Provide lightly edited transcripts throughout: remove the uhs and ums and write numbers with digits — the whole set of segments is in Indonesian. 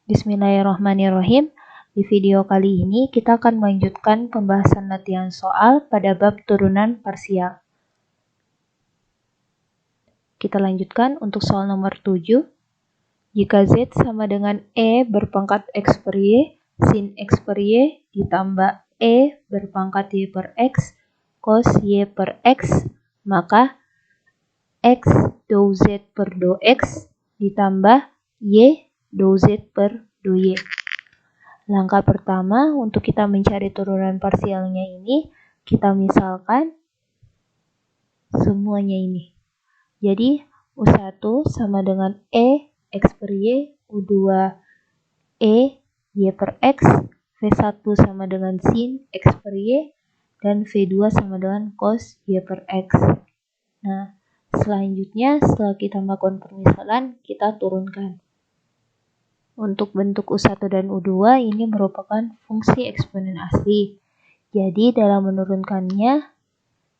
Bismillahirrahmanirrahim. Di video kali ini kita akan melanjutkan pembahasan latihan soal pada bab turunan parsial. Kita lanjutkan untuk soal nomor 7. Jika Z sama dengan E berpangkat X per Y, sin X per Y ditambah E berpangkat Y per X, cos Y per X, maka X dou Z per dou X ditambah Y dou Z per dou Y. Langkah pertama untuk kita mencari turunan parsialnya ini, kita misalkan semuanya ini. Jadi U1 sama dengan E X per Y, U2 E Y per X, V1 sama dengan sin X per Y, dan V2 sama dengan cos Y per X. Nah, selanjutnya setelah kita melakukan permisalan, kita turunkan. Untuk bentuk U1 dan U2 ini merupakan fungsi eksponen asli. Jadi dalam menurunkannya,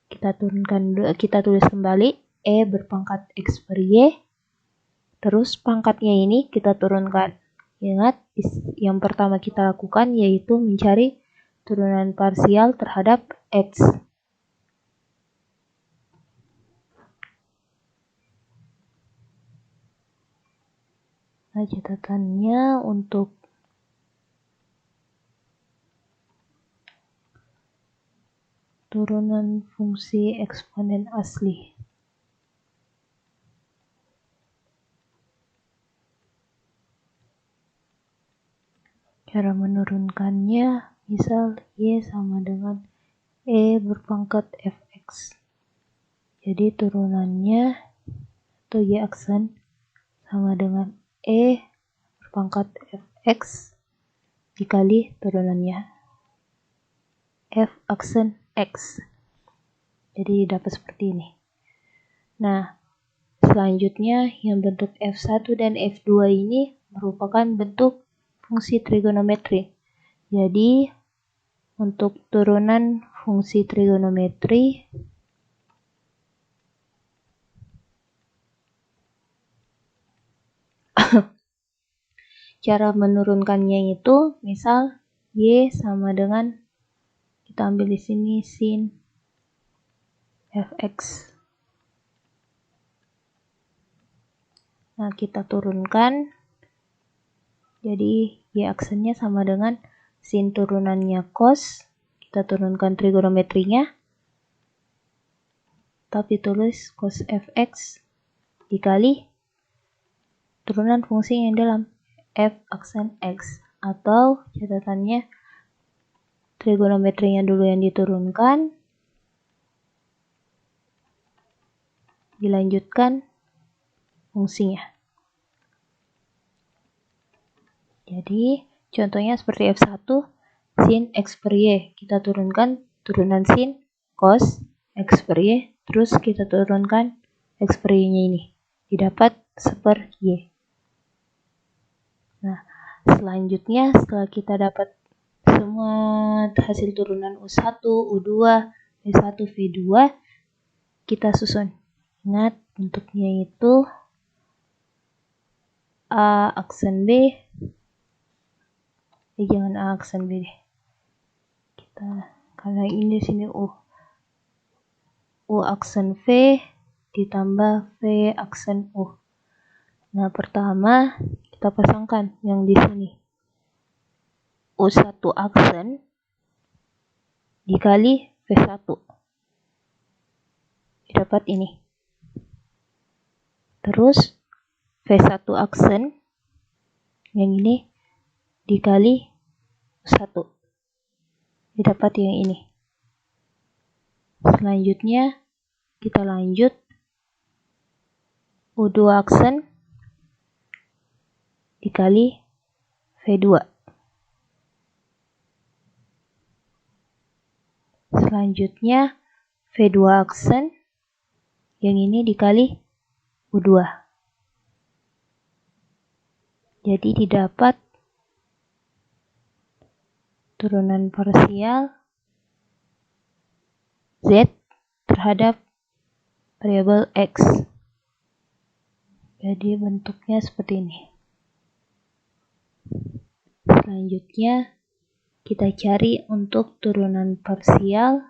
kita tulis kembali E berpangkat X per Y, terus pangkatnya ini kita turunkan. Ingat, yang pertama kita lakukan yaitu mencari turunan parsial terhadap X. Nah, catatannya untuk turunan fungsi eksponen asli. Cara menurunkannya, misal Y sama dengan E berpangkat Fx. Jadi turunannya atau Y aksen sama dengan E berpangkat Fx dikali turunannya F aksen X. Jadi dapat seperti ini. Nah, selanjutnya yang bentuk F1 dan F2 ini merupakan bentuk fungsi trigonometri. Jadi untuk turunan fungsi trigonometri, cara menurunkannya itu misal Y sama dengan, kita ambil di sini sin Fx. Nah, kita turunkan. Jadi Y aksennya sama dengan sin turunannya cos. Kita turunkan trigonometrinya. Tapi tulis cos Fx dikali turunan fungsi yang dalam F aksen X, atau catatannya trigonometrinya dulu yang diturunkan, dilanjutkan fungsinya. Jadi contohnya seperti F1 sin X per Y, kita turunkan turunan sin cos X per Y, terus kita turunkan X per Y nya ini, didapat seper Y. Nah, selanjutnya setelah kita dapat semua hasil turunan U1, U2, V1, V2, kita susun. Ingat, bentuknya itu A aksen B. Jangan A aksen B deh. Karena ini di sini U. U aksen V ditambah V aksen U. Nah, pertama kita pasangkan yang di sini. U1 aksen dikali V1. Dapat ini. Terus V1 aksen yang ini dikali U1. Dapat yang ini. Selanjutnya kita lanjut U2 aksen dikali V2. Selanjutnya V2 aksen yang ini dikali U2. Jadi didapat turunan parsial Z terhadap variabel X. Jadi bentuknya seperti ini. Selanjutnya kita cari untuk turunan parsial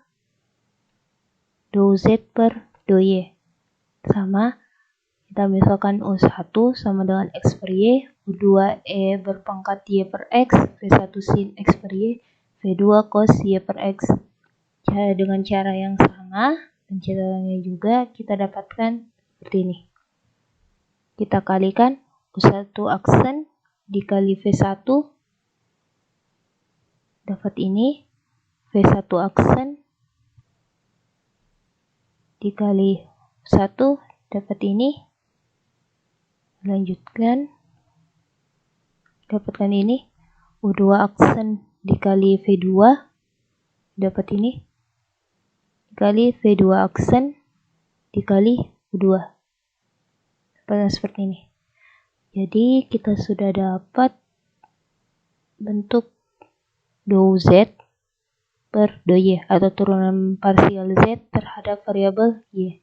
dou Z per dou Y. Sama, kita misalkan U1 sama dengan X per Y, U2 E berpangkat Y per X, V1 sin X per Y, V2 cos Y per X. Dengan cara yang sama, dan caranya juga kita dapatkan seperti ini. Kita kalikan U1 aksen dikali V1, dapat ini, V1 aksen dikali 1 dapat ini, lanjutkan, dapatkan ini, U2 aksen dikali V2 dapat ini, dikali V2 aksen dikali U2, dapat seperti ini. Jadi kita sudah dapat bentuk dou Z per dou Y atau turunan parsial Z terhadap variabel Y.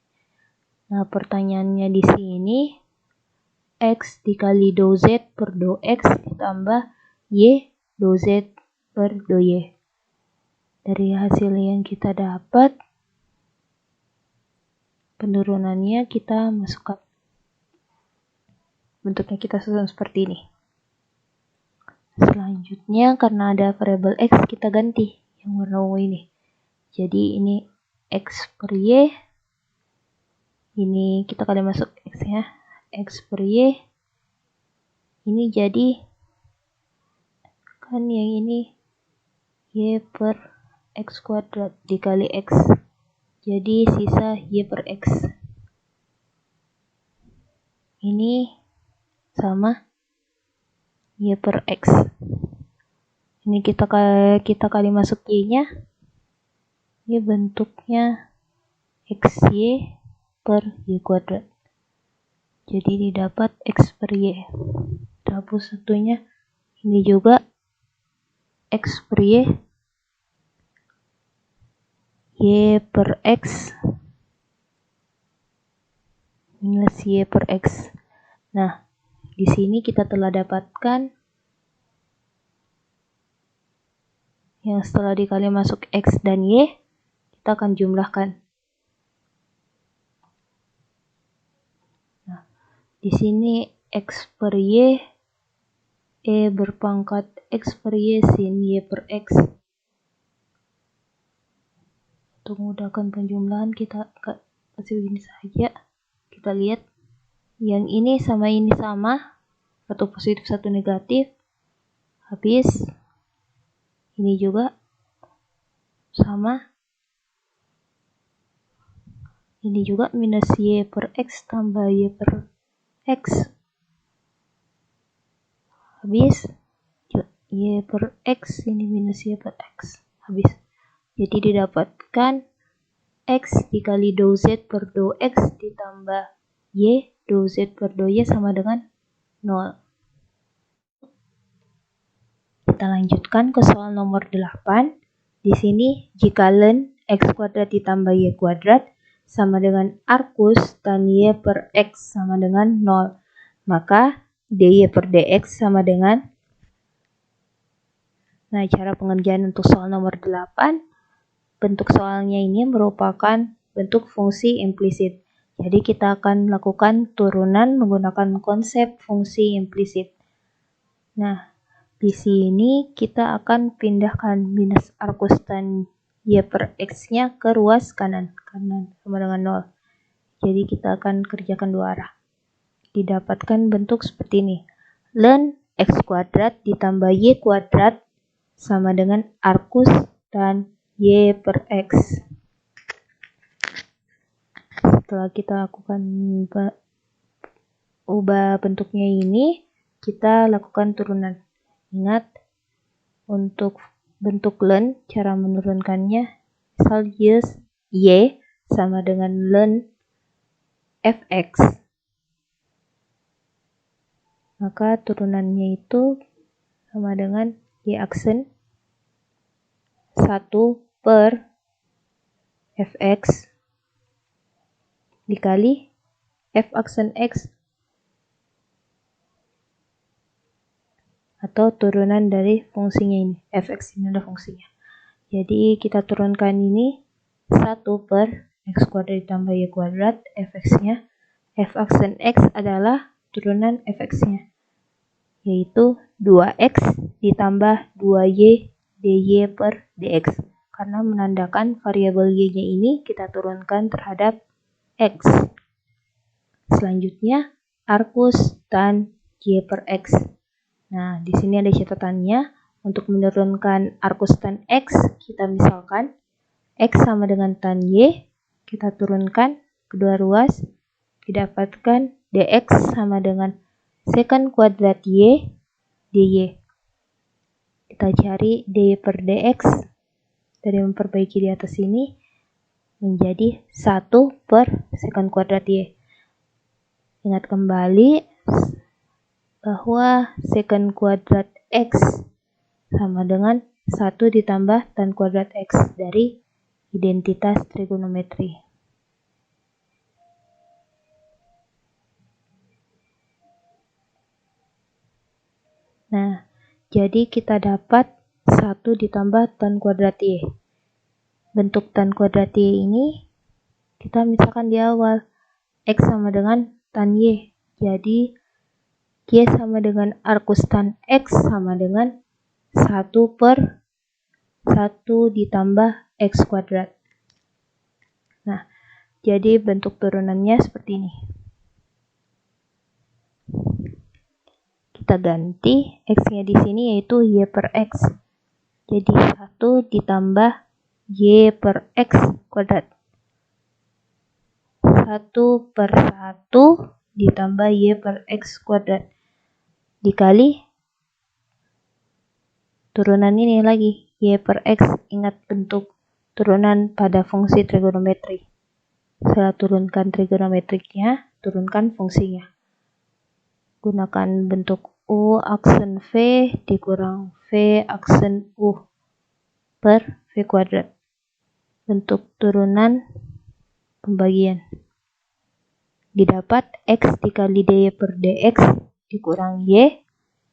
Nah, pertanyaannya di sini X dikali dou Z per dou X ditambah Y dou Z per dou Y. Dari hasil yang kita dapat, penurunannya kita masukkan. Bentuknya kita susun seperti ini. Selanjutnya karena ada variabel X kita ganti yang warna ungu ini. Jadi ini X per Y, ini kita kali masuk X nya, X per Y, ini jadi, kan yang ini Y per X kuadrat dikali X, jadi sisa Y per X. Ini sama Y per X. Ini kita kali masuk Y nya, ini bentuknya XY per Y kuadrat. Jadi didapat X per Y. Hapus satunya. Ini juga X per Y. Y per X minus Y per X. Nah, di sini kita telah dapatkan yang setelah dikali masuk X dan Y, kita akan jumlahkan. Nah, di sini X per Y, E berpangkat X per Y sin Y per X. Untuk memudahkan penjumlahan kita kasih begini saja. Kita lihat yang ini sama, satu positif satu negatif. Habis ini juga sama, ini juga minus Y per X tambah Y per X. Habis Y per X, ini minus Y per X. Habis. Jadi didapatkan X dikali dou Z per dou X ditambah Y dou Z per dou Y sama dengan 0. Kita lanjutkan ke soal nomor 8. Di sini jika ln X kuadrat ditambah Y kuadrat sama dengan arcus tan Y per X sama dengan 0, maka dy per dx sama dengan. Nah, cara pengerjaan untuk soal nomor 8, bentuk soalnya ini merupakan bentuk fungsi implisit. Jadi kita akan lakukan turunan menggunakan konsep fungsi implisit. Nah, di sini kita akan pindahkan minus arcus tan Y per X-nya ke ruas kanan sama dengan 0. Jadi kita akan kerjakan dua arah. Didapatkan bentuk seperti ini. Ln X kuadrat ditambah Y kuadrat sama dengan arcus tan Y per X. Setelah kita lakukan ubah bentuknya ini, kita lakukan turunan. Ingat, untuk bentuk ln, cara menurunkannya, misal Y sama dengan ln fx. Maka turunannya itu sama dengan Y aksen 1 per fx dikali f aksen x atau turunan dari fungsinya ini. Fx ini adalah fungsinya. Jadi kita turunkan ini 1 per x kuadrat ditambah y kuadrat, fx-nya. Fx dan x adalah turunan fx-nya, yaitu 2x ditambah 2y dy per dx. Karena menandakan variabel y-nya ini kita turunkan terhadap x. Selanjutnya, arcus tan y per x. Nah, di sini ada catatannya. Untuk menurunkan arcus tan x, kita misalkan x sama dengan tan y, kita turunkan kedua ruas, didapatkan dx sama dengan secant kuadrat y dy. Kita cari dy per dx dari memperbaiki di atas ini menjadi 1 per secant kuadrat y. Ingat kembali bahwa secant kuadrat x sama dengan 1 ditambah tan kuadrat x dari identitas trigonometri. Nah, jadi kita dapat 1 ditambah tan kuadrat y. Bentuk tan kuadrat y ini kita misalkan di awal x sama dengan tan y. Jadi y sama dengan arcus tan x sama dengan 1 per 1 ditambah x kuadrat. Nah, jadi bentuk turunannya seperti ini. Kita ganti x-nya di sini yaitu y per x. Jadi 1 ditambah y per x kuadrat. 1 per 1 ditambah y per x kuadrat. Dikali turunan ini lagi, y per x. Ingat bentuk turunan pada fungsi trigonometri. Setelah turunkan trigonometriknya, turunkan fungsinya. Gunakan bentuk U aksen V dikurang V aksen U per V kuadrat. Bentuk turunan pembagian. Didapat X dikali dy per dx dikurang Y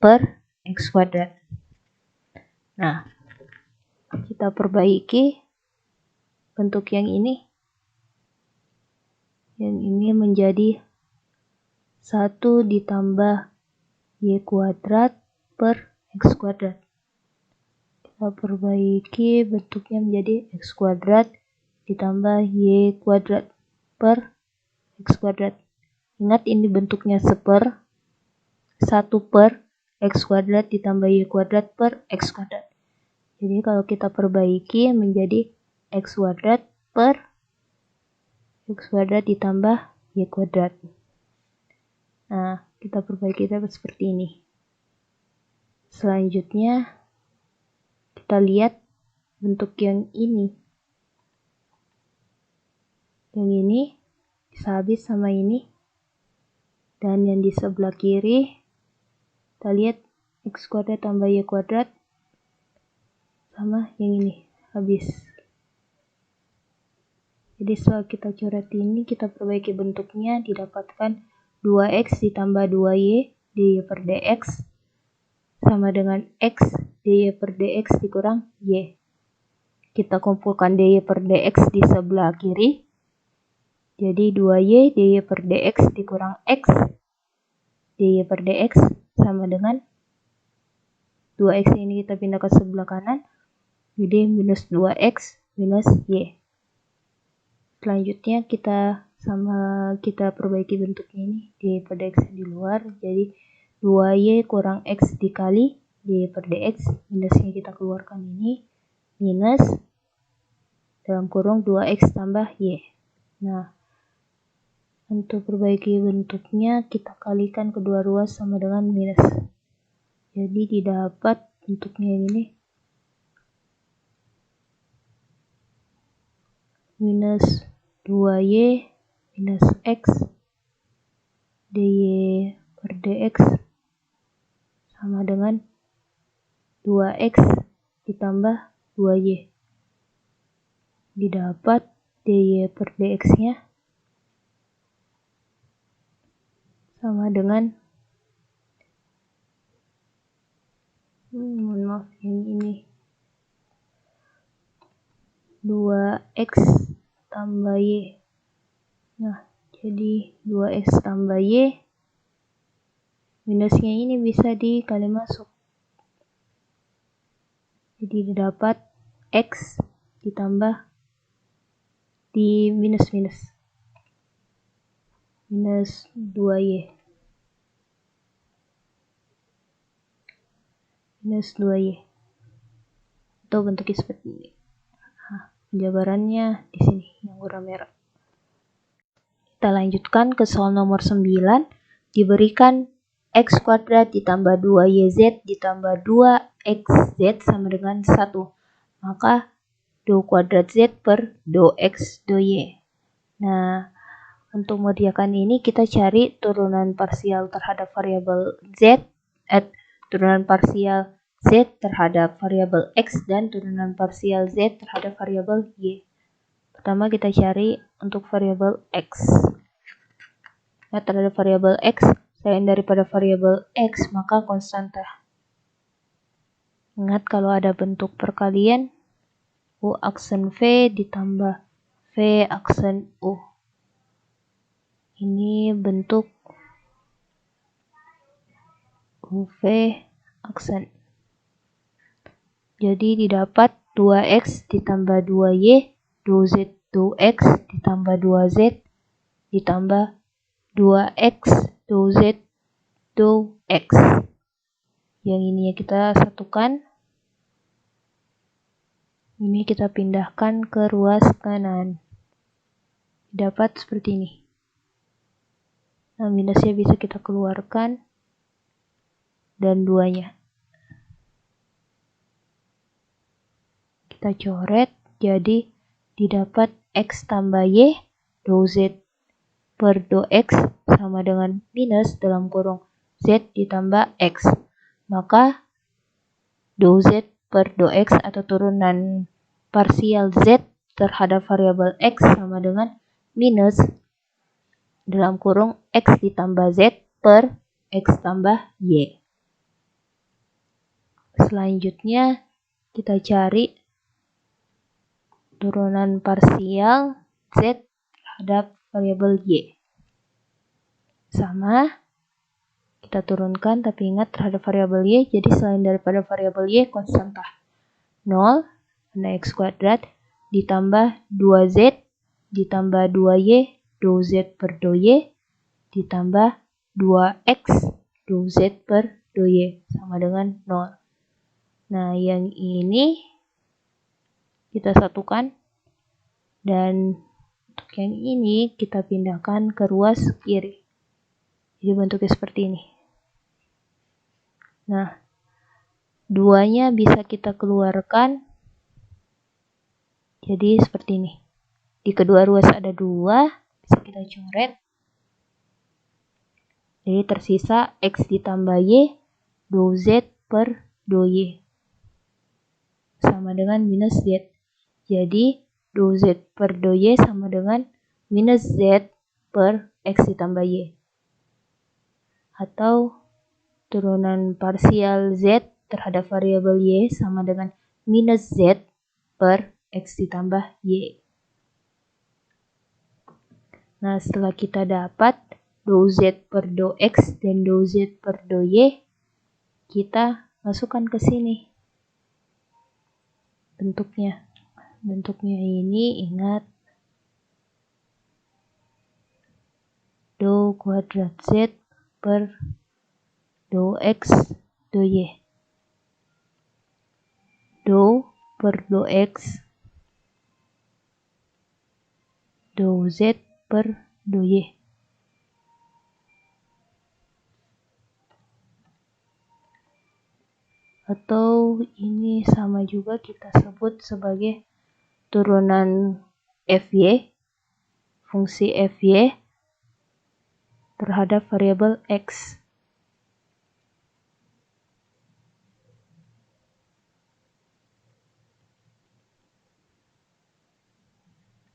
per X kuadrat. Nah, kita perbaiki bentuk yang ini. Yang ini menjadi 1 ditambah Y kuadrat per X kuadrat. Kita perbaiki bentuknya menjadi X kuadrat ditambah Y kuadrat per X kuadrat. Ingat ini bentuknya seper. 1 per X kuadrat ditambah Y kuadrat per X kuadrat. Jadi kalau kita perbaiki menjadi X kuadrat per X kuadrat ditambah Y kuadrat. Nah, kita perbaiki dapat seperti ini. Selanjutnya, kita lihat bentuk yang ini. Yang ini bisa habis sama ini. Dan yang di sebelah kiri, kita lihat X kuadrat tambah Y kuadrat sama yang ini, habis. Jadi setelah kita coret ini, kita perbaiki bentuknya, didapatkan 2x ditambah 2y dy per dx sama dengan x dy per dx dikurang y. Kita kumpulkan dy per dx di sebelah kiri. Jadi 2y dy per dx dikurang x dy per dx sama dengan 2x ini kita pindah ke sebelah kanan. Jadi minus 2x minus y. Selanjutnya kita perbaiki bentuknya ini, dy per dx di luar, jadi 2y kurang x dikali dy per dx, minusnya kita keluarkan ini, minus dalam kurung 2x tambah y. Nah, untuk perbaiki bentuknya kita kalikan kedua ruas sama dengan minus. Jadi didapat bentuknya ini minus 2y minus x dy per dx sama dengan 2x ditambah 2y. Didapat dy per dx-nya sama dengan maaf yang ini 2x tambah y. Nah, jadi 2x tambah y, minusnya ini bisa dikali masuk. Jadi didapat x ditambah di minus 2y. Minus 2y. Atau bentuknya seperti ini. Nah, penjabarannya di sini yang warna merah. Kita lanjutkan ke soal nomor 9. Diberikan x kuadrat ditambah 2yz ditambah 2xz sama dengan 1. Maka do kuadrat z per do x do y. Nah, untuk mengerjakan ini kita cari turunan parsial terhadap variabel z, turunan parsial z terhadap variabel x dan turunan parsial z terhadap variabel y. Pertama kita cari untuk variabel x. Nah, terhadap variabel x, selain daripada variabel x, maka konstanta. Ingat kalau ada bentuk perkalian, U aksen V ditambah V aksen U. Ini bentuk UV aksen. Jadi didapat 2x ditambah 2y, 2z 2x ditambah 2z ditambah 2x 2z 2x. Yang ini kita satukan. Ini kita pindahkan ke ruas kanan. Dapat seperti ini. Nah, minusnya bisa kita keluarkan. Dan 2-nya. Kita coret, jadi didapat x tambah y, do z per do x sama dengan minus dalam kurung z ditambah x. Maka do z per do x atau turunan parsial z terhadap variabel x sama dengan minus dalam kurung x ditambah z per x tambah y. Selanjutnya kita cari turunan parsial z terhadap variabel y. Sama, kita turunkan tapi ingat terhadap variabel y, jadi selain daripada variabel y konstanta. 0, karena x kuadrat, ditambah 2z, ditambah 2y, do z per do y, ditambah 2x, do z per do y, sama dengan 0. Nah, yang ini kita satukan, dan untuk yang ini kita pindahkan ke ruas kiri. Jadi bentuknya seperti ini. Nah, 2-nya bisa kita keluarkan. Jadi seperti ini. Di kedua ruas ada 2, bisa kita coret. Jadi tersisa x ditambah y, do z per do y. Sama dengan minus z. Jadi do z per do y sama dengan minus z per x ditambah y. Atau turunan parsial z terhadap variabel y sama dengan minus z per x ditambah y. Nah, setelah kita dapat do z per do x dan do z per do y, kita masukkan ke sini bentuknya. Bentuknya ini ingat do kuadrat z per do x do y. Do per do x do z per do y. Atau ini sama juga kita sebut sebagai turunan fy, fungsi fy terhadap variabel x.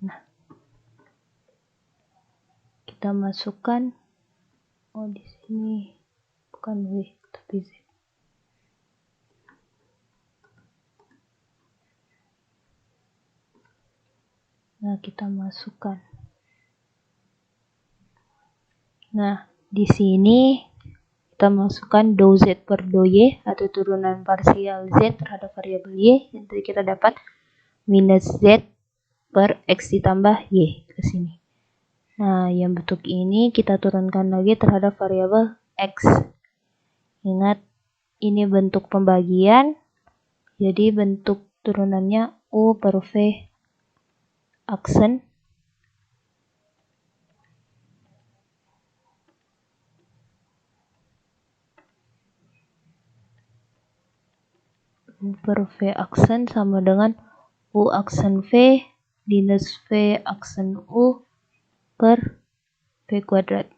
Nah, kita masukkan, di sini bukan w tapi z. Nah, kita masukkan. Nah, di sini kita masukkan dou z per dou y atau turunan parsial z terhadap variabel y. Yang tadi kita dapat minus z per x ditambah y ke sini. Nah, yang bentuk ini kita turunkan lagi terhadap variabel x. Ingat, ini bentuk pembagian, jadi bentuk turunannya u per v aksen u per v aksen sama dengan u aksen v minus v aksen u per v kuadrat.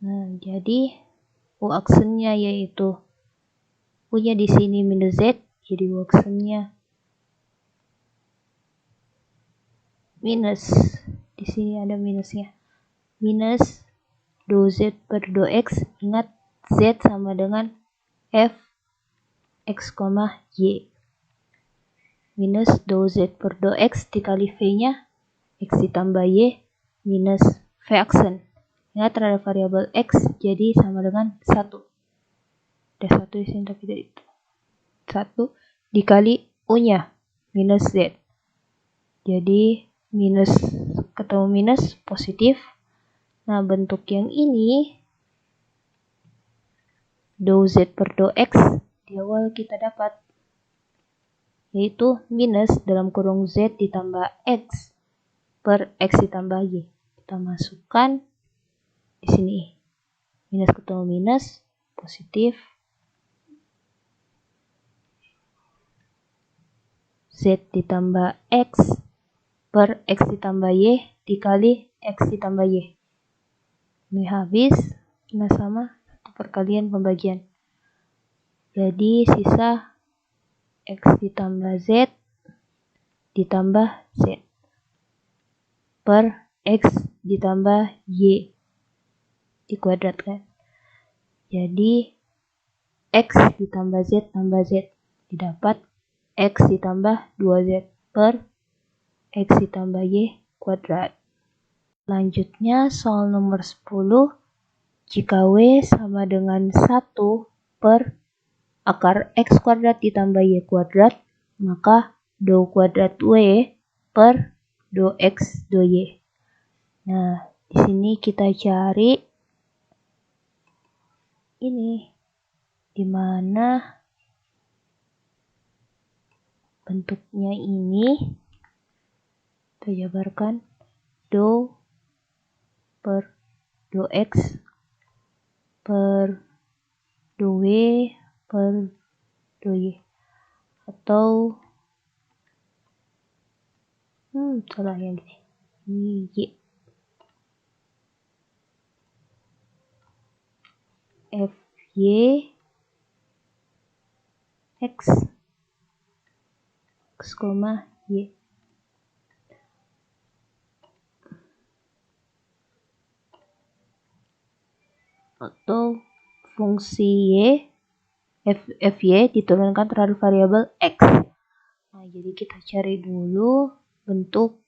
Nah, jadi u aksennya yaitu u-nya di sini minus z, jadi u aksennya minus, di sini ada minusnya, minus dou z per dou x. Ingat, z sama dengan f x, y, minus dou z per dou x dikali v-nya x ditambah y minus v aksen. Ingat, terhadap variabel x jadi sama dengan 1. Ada 1 di sini tapi tidak itu. 1 dikali u-nya minus z. Jadi minus ketemu minus positif. Nah, bentuk yang ini dou z per dou x di awal kita dapat yaitu minus dalam kurung z ditambah x per x ditambah y. Kita masukkan di sini. Minus ketemu minus, positif. Z ditambah x per x ditambah y dikali x ditambah y. Ini habis. Nah, sama satu perkalian pembagian. Jadi sisa x ditambah z ditambah z per x ditambah y dikuadratkan. Jadi x ditambah z tambah z didapat x ditambah 2z per x ditambah y kuadrat. Selanjutnya soal nomor 10. Jika w sama dengan 1 per akar x kuadrat ditambah y kuadrat, maka dou kuadrat w per dou x dou y. Nah, di sini kita cari ini, dimana bentuknya ini kita jabarkan dou per dou x per dou w per dou y, atau salah yang gini, ini y. F y x y. Atau fungsi y fy diturunkan terhadap variabel x. Nah, jadi kita cari dulu bentuk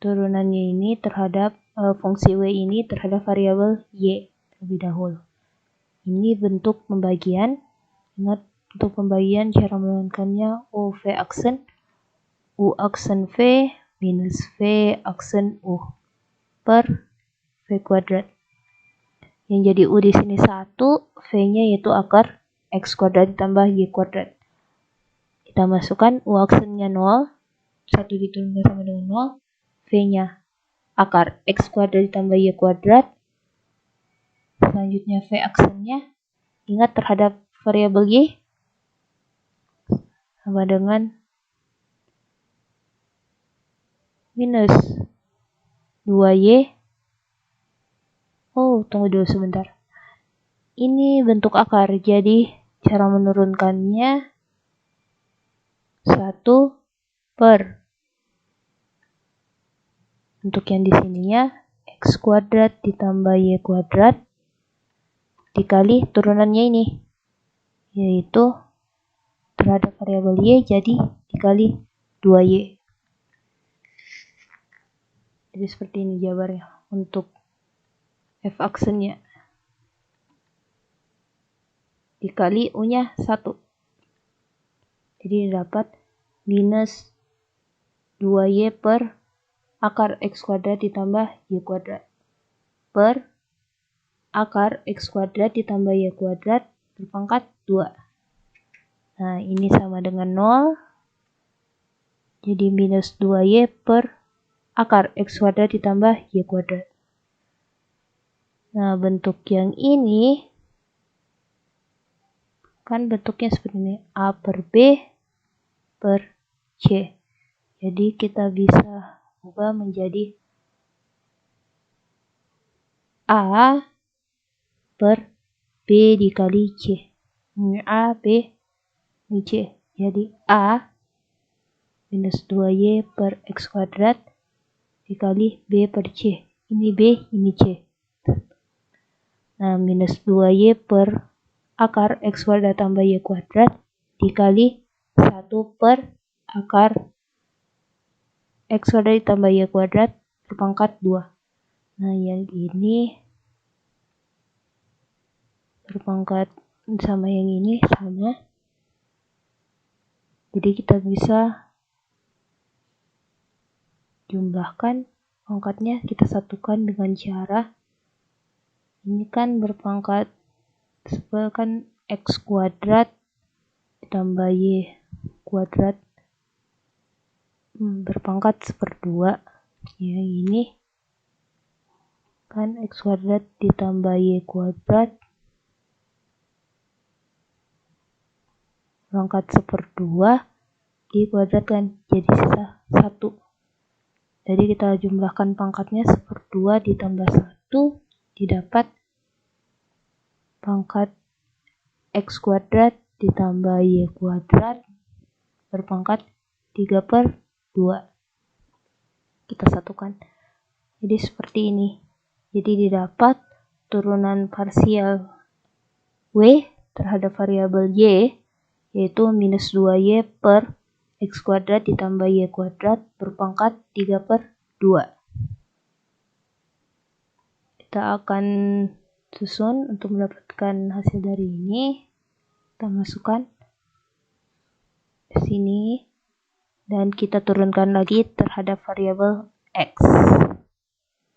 turunannya ini terhadap fungsi w ini terhadap variabel y terlebih dahulu. Ini bentuk pembagian. Ingat, untuk pembagian cara menurunkannya u v aksen v minus v aksen u per v kuadrat. Yang jadi u di sini 1, v-nya yaitu akar x kuadrat ditambah y kuadrat. Kita masukkan u aksennya 0, 1 diturunkan sama dengan 0, v-nya akar x kuadrat ditambah y kuadrat. Selanjutnya v aksennya, ingat terhadap variabel y sama dengan minus 2y. Oh, tunggu dulu sebentar. Ini bentuk akar, jadi cara menurunkannya 1 per untuk yang di sininya x kuadrat ditambah y kuadrat dikali turunannya ini, yaitu terhadap variabel y jadi dikali 2Y. Jadi seperti ini jawabannya untuk F aksennya. Dikali U-nya 1. Jadi dapat minus 2Y per akar X kuadrat ditambah Y kuadrat per akar X kuadrat ditambah Y kuadrat berpangkat 2. Nah, ini sama dengan 0. Jadi minus 2Y per akar X kuadrat ditambah Y kuadrat. Nah, bentuk yang ini kan bentuknya seperti ini. A per B per C. Jadi kita bisa ubah menjadi A per B dikali C. Ini A, B, ini C. Jadi A minus 2Y per X kuadrat dikali B per C. Ini B, ini C. Nah, minus 2Y per akar X kuadrat tambah Y kuadrat dikali 1 per akar X kuadrat ditambah Y kuadrat berpangkat 2. Nah, yang ini berpangkat sama yang ini sama. Jadi kita bisa jumlahkan pangkatnya, kita satukan dengan cara ini kan berpangkat kan X kuadrat ditambah Y kuadrat berpangkat 1/2. Ya, ini kan X kuadrat ditambah Y kuadrat berpangkat 1/2 di kuadrat kan jadi sisa 1. Jadi kita jumlahkan pangkatnya 1/2 ditambah 1 didapat pangkat X kuadrat ditambah Y kuadrat berpangkat 3/2. Kita satukan. Jadi seperti ini. Jadi didapat turunan parsial W terhadap variabel Y yaitu minus 2Y per X kuadrat ditambah Y kuadrat berpangkat 3/2. Kita akan susun untuk mendapatkan hasil dari ini. Kita masukkan ke sini dan kita turunkan lagi terhadap variabel X.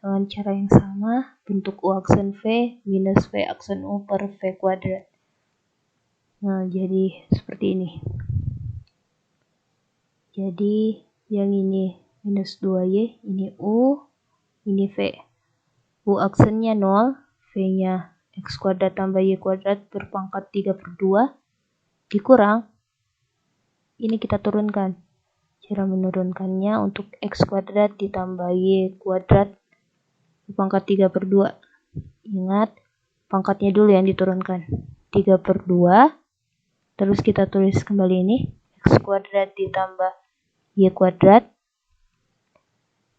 Dengan cara yang sama, bentuk U aksen V minus V aksen U per V kuadrat. Nah, jadi seperti ini. Jadi yang ini minus 2Y, ini U, ini V. U aksennya 0, V-nya X kuadrat tambah Y kuadrat berpangkat 3/2 dikurang. Ini kita turunkan. Cara menurunkannya untuk X kuadrat ditambah Y kuadrat berpangkat 3/2. Ingat, pangkatnya dulu yang diturunkan. 3/2. Terus kita tulis kembali ini. X kuadrat ditambah Y kuadrat.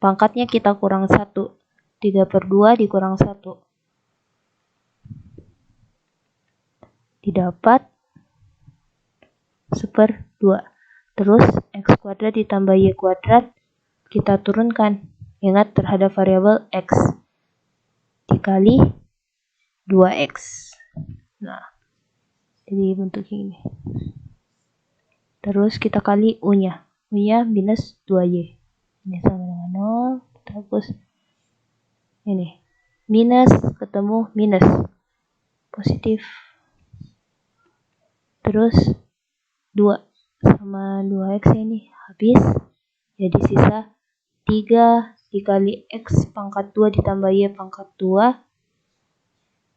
Pangkatnya kita kurang 1. 3/2 dikurang 1. Didapat 1/2. Terus X kuadrat ditambah Y kuadrat kita turunkan. Ingat terhadap variabel X. Dikali 2X. Nah, jadi bentuknya ini. Terus kita kali U-nya. U-nya minus 2Y. Ini sama dengan 0. Kita hapus. Ini. Minus ketemu minus. Positif. Terus 2 sama 2X ini habis. Jadi sisa 3 dikali X pangkat 2 ditambah Y pangkat 2.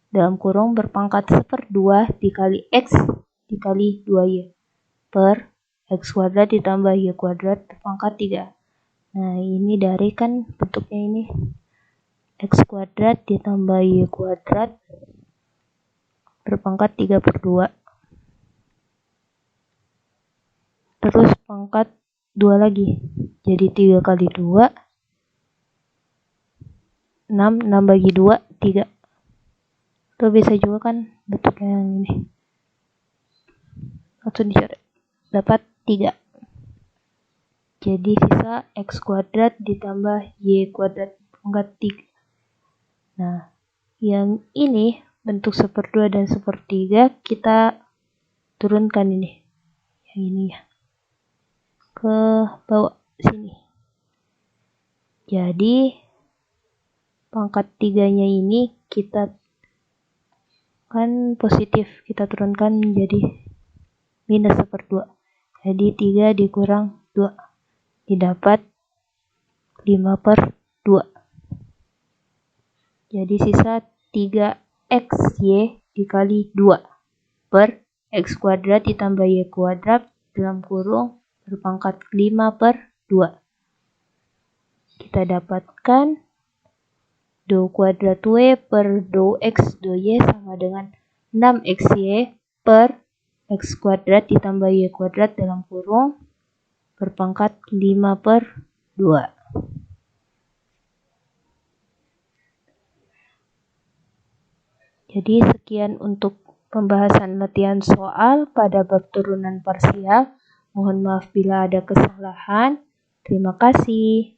Dalam kurung berpangkat 1/2 dikali X dikali 2Y. Per X kuadrat ditambah Y kuadrat berpangkat 3. Nah, ini dari kan bentuknya ini. X kuadrat ditambah Y kuadrat berpangkat 3/2. Terus pangkat 2 lagi. Jadi 3 kali 2. 6, 6 bagi 2, 3. Itu bisa juga kan bentuknya yang ini. Langsung dicoret. Dapat 3. Jadi sisa X kuadrat ditambah Y kuadrat pangkat 3. Nah, yang ini bentuk 1/2 dan 1/3 kita turunkan ini. Yang ini ya. Ke bawah sini. Jadi pangkat 3-nya ini kita kan positif, kita turunkan menjadi minus 1/2. Jadi 3 dikurang 2 didapat 5/2. Jadi sisa 3xy dikali 2 per x kuadrat ditambah y kuadrat dalam kurung berpangkat 5/2. Kita dapatkan dou kuadrat W per dou X dou Y sama dengan 6xy per X kuadrat ditambah Y kuadrat dalam kurung berpangkat 5/2. Jadi sekian untuk pembahasan latihan soal pada bab turunan parsial. Mohon maaf bila ada kesalahan. Terima kasih.